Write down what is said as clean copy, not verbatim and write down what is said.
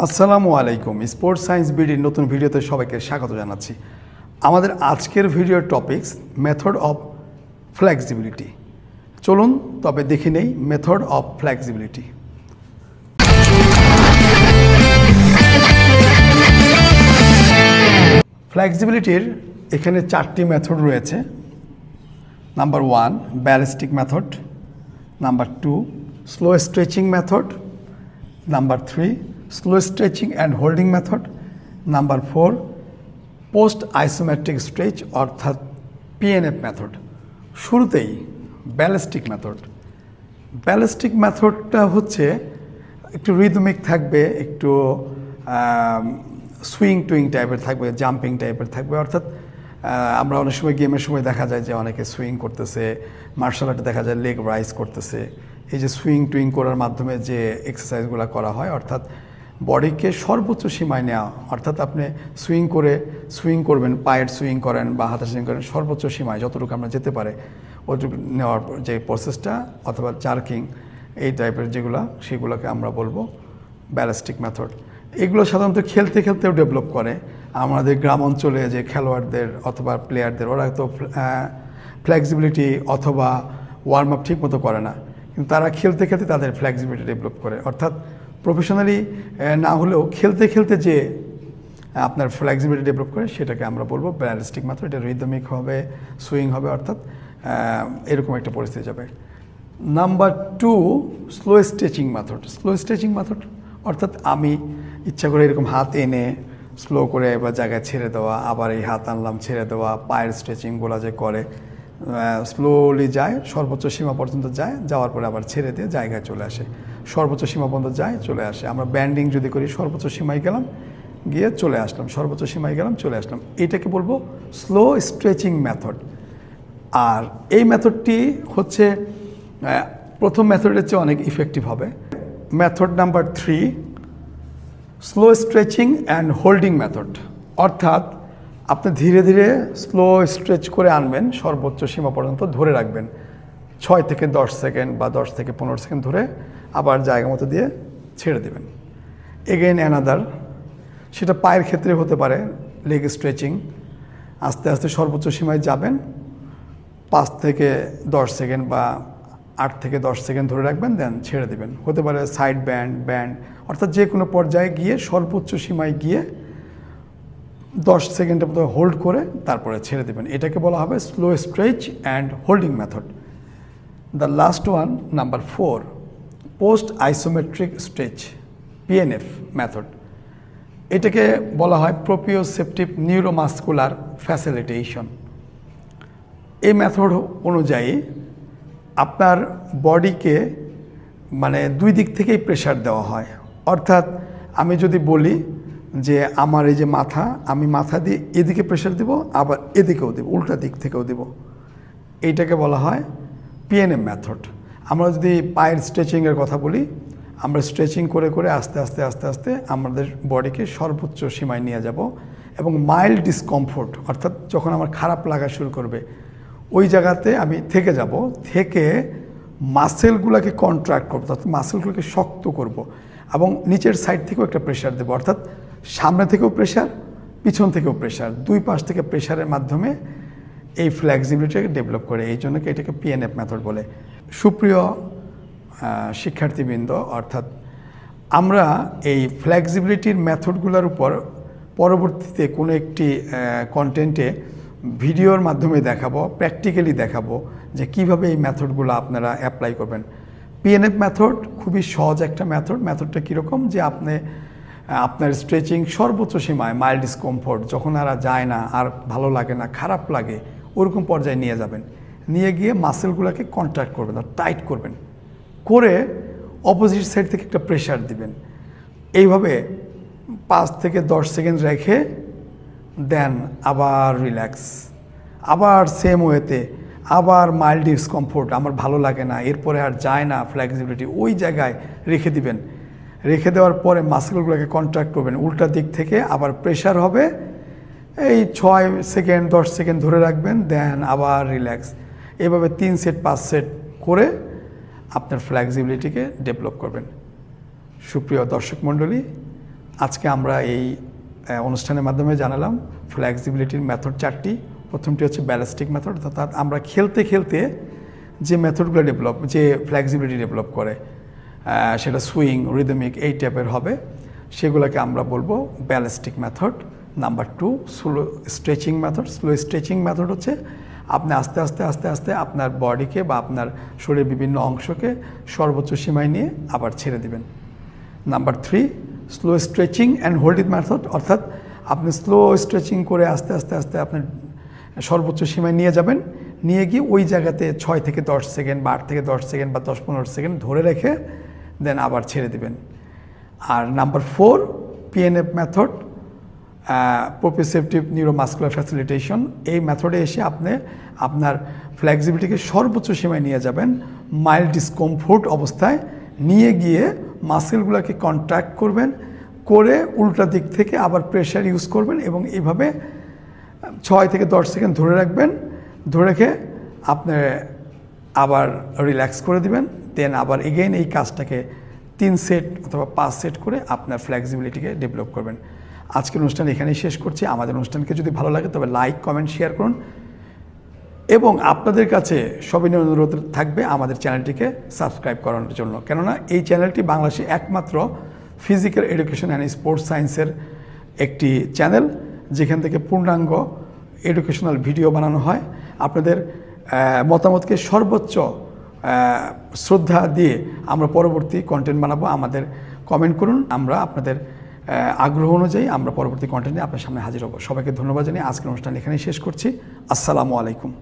আসসালামু আলাইকুম। Sports science বিডির নতুন ভিডিওতে সবাইকে স্বাগত জানাচ্ছি। আমাদের আজকের ভিডিওর টপিকস মেথড অফ ফ্লেক্সিবিলিটি। চলুন তবে দেখে নেই মেথড অফ ফ্লেক্সিবিলিটি। ফ্লেক্সিবিলিটির এখানে চারটি মেথড রয়েছে। Number 1 ballistic method, number 2 slow stretching method, number 3 slow stretching and holding method, number 4 post isometric stretch অর্থাৎ পিএনএফ মেথড। শুরুতেই ব্যালিস্টিক মেথড। ব্যালিস্টিক মেথডটা হচ্ছে একটু রিদমিক থাকবে, একটু সুইং টুইং টাইপের থাকবে, জাম্পিং টাইপের থাকবে। অর্থাৎ আমরা অনেক সময় গেমের সময় দেখা যায় যে অনেকে সুইং করতেছে, মার্শাল আর্টে দেখা যায় লেগ রাইজ করতেছে। এই যে সুইং টুইং করার মাধ্যমে যে এক্সারসাইজগুলো করা হয়, অর্থাৎ বডিকে সর্বোচ্চ সীমায় নেওয়া। অর্থাৎ আপনি সুইং করবেন, পায়ের সুইং করেন বা হাতের সুইং করেন, সর্বোচ্চ সীমায় যতটুকু আমরা যেতে পারে ওইটুকু নেওয়ার যে প্রসেসটা, অথবা জার্কিং এই টাইপের সেগুলোকে আমরা বলবো ব্যালিস্টিক মেথড। এগুলো সাধারণত খেলতে খেলতেও ডেভেলপ করে। আমাদের গ্রাম অঞ্চলে যে খেলোয়াড়দের অথবা প্লেয়ারদের, ওরা তো ফ্লেক্সিবিলিটি অথবা ওয়ার্ম আপ ঠিক মতো করে না, কিন্তু তারা খেলতে খেলতে তাদের ফ্লেক্সিবিলিটি ডেভেলপ করে। অর্থাৎ প্রফেশনালি না হলেও খেলতে খেলতে যে আপনার ফ্লেক্সিবিলিটি ডেভেলপ করে, সেটাকে আমরা বলবো ব্যালিস্টিক মেথড। এটা রিদমিক হবে, সুইং হবে, অর্থাৎ এরকম একটা পরিস্থিতি যাবে। Number 2 slow stretching method. Slow stretching method অর্থাৎ আমি ইচ্ছা করে এরকম হাত এনে স্লো করে এবার জায়গায় ছেড়ে দেওয়া, আবার এই হাত আনলাম ছেড়ে দেওয়া, পায়ের স্ট্রেচিংগুলো যে করে স্লোলি যায়, সর্বোচ্চ সীমা পর্যন্ত যায়, যাওয়ার পরে আবার ছেড়ে দিয়ে জায়গায় চলে আসে, সর্বোচ্চ সীমা পর্যন্ত যায় চলে আসে। আমরা ব্যান্ডিং যদি করি, সর্বোচ্চ সীমায় গেলাম গিয়ে চলে আসলাম, সর্বোচ্চ সীমায় গেলাম চলে আসলাম, এটাকে বলবো স্লো স্ট্রেচিং মেথড। আর এই মেথডটি হচ্ছে প্রথম মেথডের চেয়ে অনেক ইফেক্টিভ হবে। Method number 3 slow stretching and holding method. অর্থাৎ আপনি ধীরে ধীরে স্লো স্ট্রেচ করে আনবেন, সর্বোচ্চ সীমা পর্যন্ত ধরে রাখবেন 6 থেকে 10 সেকেন্ড বা 10 থেকে 15 সেকেন্ড ধরে, আবার জায়গা মতো দিয়ে ছেড়ে দেবেন। এগেইন অ্যানাদার, সেটা পায়ের ক্ষেত্রে হতে পারে লেগ স্ট্রেচিং। আস্তে আস্তে সর্বোচ্চ সীমায় যাবেন, 5 থেকে 10 সেকেন্ড বা 8 থেকে 10 সেকেন্ড ধরে রাখবেন, দেন ছেড়ে দেবেন। হতে পারে সাইড ব্যান্ড, অর্থাৎ যে কোনো পর্যায়ে গিয়ে সর্বোচ্চ সীমায় গিয়ে 10 সেকেন্ডের মতো হোল্ড করে তারপরে ছেড়ে দেবেন। এটাকে বলা হবে slow stretch and holding method. The last one, number 4 post isometric stretch PNF method. এটাকে বলা হয় প্রোপিওসেপটিভ নিউরোমাস্কুলার ফ্যাসিলিটেশন। এই মেথড অনুযায়ী আপনার বডিকে মানে দুই দিক থেকেই প্রেশার দেওয়া হয়। অর্থাৎ আমি যদি বলি যে আমার এই যে মাথা, আমি মাথা দিয়ে এদিকে প্রেশার দেব, আবার এদিকেও দেব, উল্টা দিক থেকেও দেব, এইটাকে বলা হয় পিএনএম মেথড। আমরা যদি পায়ের স্ট্রেচিংয়ের কথা বলি, আমরা স্ট্রেচিং করে করে আস্তে আস্তে আস্তে আস্তে আমাদের বডিকে সর্বোচ্চ সীমায় নিয়ে যাব, এবং মাইল্ড ডিসকমফোর্ট, অর্থাৎ যখন আমার খারাপ লাগা শুরু করবে ওই জায়গাতে আমি থেকে যাব, থেকে মাসেলগুলোকে কন্ট্রাক্ট করবো, অর্থাৎ মাসেলগুলোকে শক্ত করব, এবং নিচের সাইড থেকেও একটা প্রেশার দেবো। অর্থাৎ সামনে থেকেও প্রেশার, পিছন থেকেও প্রেশার, দুই পাশ থেকে প্রেশারের মাধ্যমে এই ফ্লেক্সিবিলিটিকে ডেভেলপ করে। এই জন্য এটাকে পিএনএফ মেথড বলে। সুপ্রিয় শিক্ষার্থীবৃন্দ, অর্থাৎ আমরা এই ফ্লেক্সিবিলিটির মেথডগুলোর উপর পরবর্তীতে কোনো একটি কন্টেন্টে ভিডিওর মাধ্যমে দেখাবো, প্র্যাকটিক্যালি দেখাবো যে কিভাবে এই মেথডগুলো আপনারা অ্যাপ্লাই করবেন। পিএনএফ মেথড খুবই সহজ একটা মেথড। মেথডটা কীরকম, যে আপনি আপনার স্ট্রেচিং সর্বোচ্চ সীমায়, মাইল্ড ডিসকমফোর্ট, যখন আর যায় না, আর ভালো লাগে না, খারাপ লাগে, ওরকম পর্যায়ে নিয়ে যাবেন। নিয়ে গিয়ে মাসেলগুলোকে কন্ট্রাক্ট করবেন, টাইট করবেন, করে অপোজিট সাইড থেকে একটা প্রেশার দিবেন। এইভাবে 5 থেকে 10 সেকেন্ড রেখে দেন আবার রিল্যাক্স, আবার সেম ওয়েতে, আবার মাইল্ড ডিসকমফোর্ট, আমার ভালো লাগে না, এরপরে আর যায় না, ফ্লেক্সিবিলিটি ওই জায়গায় রেখে দিবেন। রেখে দেওয়ার পরে মাসেলগুলোকে কন্ট্রাক্ট করবেন, উল্টা দিক থেকে আবার প্রেশার হবে, এই 6 সেকেন্ড 10 সেকেন্ড ধরে রাখবেন, দেন আবার রিল্যাক্স। এভাবে 3 সেট 5 সেট করে আপনার ফ্লেক্সিবিলিটিকে ডেভেলপ করবেন। সুপ্রিয় দর্শক মণ্ডলী, আজকে আমরা এই অনুষ্ঠানের মাধ্যমে জানালাম ফ্লেক্সিবিলিটির মেথড 4টি। প্রথমটি হচ্ছে ব্যালিস্টিক মেথড, অর্থাৎ আমরা খেলতে খেলতে যে মেথডগুলো যে ফ্লেক্সিবিলিটি ডেভেলপ করে সেটা সুইং, রিদমিক এই টাইপের হবে, সেগুলোকে আমরা বলবো ballistic method. Number 2 slow stretching method. Slow stretching method হচ্ছে আপনি আস্তে আস্তে আস্তে আস্তে আপনার বডিকে বা আপনার শরীরের বিভিন্ন অংশকে সর্বোচ্চ সীমায় নিয়ে আবার ছেড়ে দিবেন। Number 3 slow stretching and holding method, অর্থাৎ আপনি স্লো স্ট্রেচিং করে আস্তে আস্তে আস্তে আপনি সর্বোচ্চ সীমায় নিয়ে যাবেন, নিয়ে গিয়ে ওই জায়গাতে 6 থেকে 10 সেকেন্ড বা 8 থেকে 10 সেকেন্ড বা 10-15 সেকেন্ড ধরে রেখে দেন আবার ছেড়ে দিবেন। আর number 4 PNF method, proprioceptive neuromuscular facilitation. এই মেথডে এসে আপনি আপনার ফ্লেক্সিবিলিটিকে সর্বোচ্চ সীমায় নিয়ে যাবেন, মাইল্ড ডিসকমফোর্ট অবস্থায় নিয়ে গিয়ে মাসেলগুলোকে কন্ট্রাক্ট করবেন, করে উল্টা দিক থেকে আবার প্রেশার ইউজ করবেন এবং এইভাবে 6 থেকে 10 সেকেন্ড ধরে রাখবেন। ধরে রেখে আপনি আবার রিল্যাক্স করে দিবেন, দেন আবার এগেইন এই কাজটাকে 3 সেট অথবা 5 সেট করে আপনার ফ্লেক্সিবিলিটিকে ডেভেলপ করবেন। আজকের অনুষ্ঠান এখানেই শেষ করছি। আমাদের অনুষ্ঠানকে যদি ভালো লাগে তবে লাইক, কমেন্ট, শেয়ার করুন এবং আপনাদের কাছে সবিনয় অনুরোধ থাকবে আমাদের চ্যানেলটিকে সাবস্ক্রাইব করানোর জন্য, কেননা এই চ্যানেলটি বাংলাদেশে একমাত্র ফিজিক্যাল এডুকেশন অ্যান্ড স্পোর্টস সায়েন্সের একটি চ্যানেল, যেখান থেকে পূর্ণাঙ্গ এডুকেশনাল ভিডিও বানানো হয়। আপনাদের মতামতকে সর্বোচ্চ শ্রদ্ধা দিয়ে আমরা পরবর্তী কন্টেন্ট বানাবো। আমাদের কমেন্ট করুন, আমরা আপনাদের আগ্রহ অনুযায়ী আমরা পরবর্তী কন্টেন্ট নিয়ে আপনার সামনে হাজির হব। সবাইকে ধন্যবাদ জানিয়ে আজকের অনুষ্ঠান এখানেই শেষ করছি। আসসালামু আলাইকুম।